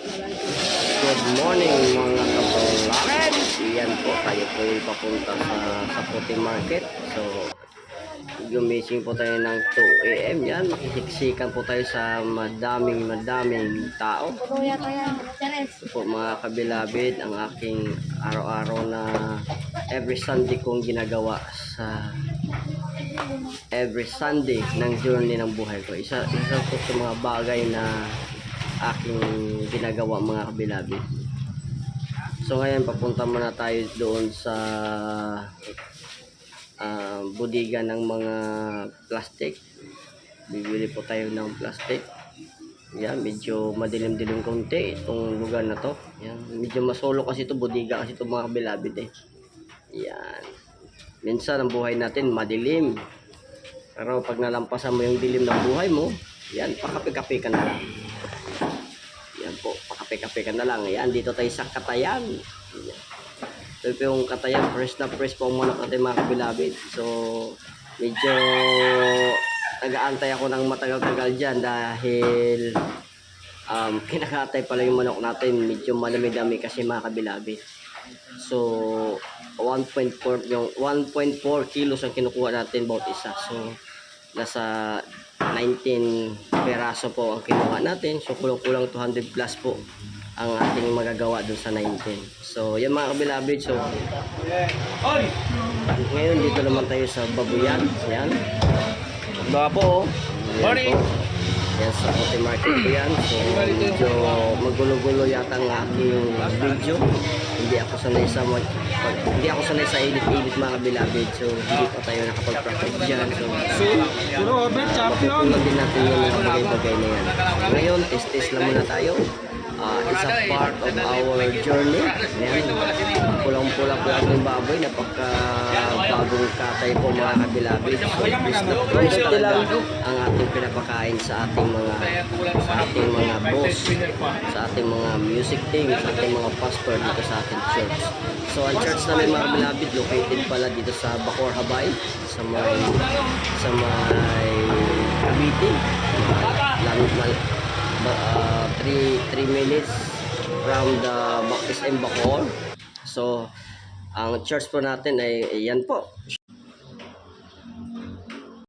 Good morning mga kapularan. Iyan po, tayo po yung papunta sa Puti Market. So, gumising po tayo ng 2 AM. Yan, makisiksikan po tayo sa madaming tao. So po mga kabilabid, ang aking araw-araw na every Sunday kong ginagawa sa every Sunday ng journey ng buhay ko. Isa po sa mga bagay na aking ginagawa mga kabilabid. So ngayon papunta muna tayo doon sa bodega ng mga plastic. Bibili po tayo ng plastic. Yan, medyo madilim-dilim konti itong lugar na to. Yan, medyo masolo kasi ito, bodega kasi ito mga kabilabid eh. Yan. Minsan ang buhay natin madilim. Pero pag nalampasan mo yung dilim ng buhay mo, yan, pakape-kape ka na lang. Yan po, pakape-kape ka na lang. Yan, dito tayo sa Katayan. Yan. Ito po yung Katayan, fresh na fresh po muna natin mga kabilabid. So, medyo nag-aantay ako ng matagal-tagal dyan dahil kinakatay pala yung manok natin. Medyo malami-dami kasi mga kabilabid. So, 1.4 kilos ang kinukuha natin bawat isa. So, nasa 19 peraso po ang kinuha natin. So, kulang-kulang 200 plus po ang ating magagawa dun sa 19. So, yan mga kabilabid. So, ngayon dito naman tayo sa Babuyan. Yan. Baka po, yan po. Yan sa Puti Market po yan. So, medyo magulo-gulo yata ang aking video. Hindi ako sanay sa edit mga kabilabid. So, hindi pa tayo nakapag-practice dyan. So, mapupulog din natin yung mga bagay-bagay na yan. Ngayon, test lang muna tayo. It's a part of our journey. Ayan, pulang-pula po ang baboy. Napaka-bagong katay po mga kabilabid. So, fresh talaga ang ating pinapakain sa ating mga boss, sa ating mga music team, sa ating mga pastor dito sa ating church. So, ang church namin mga kabilabid, located pala dito sa Bacoor, Habay, sa may Cavite. 3 minutes from the SM Bacoor. So, ang church po natin ay yan po.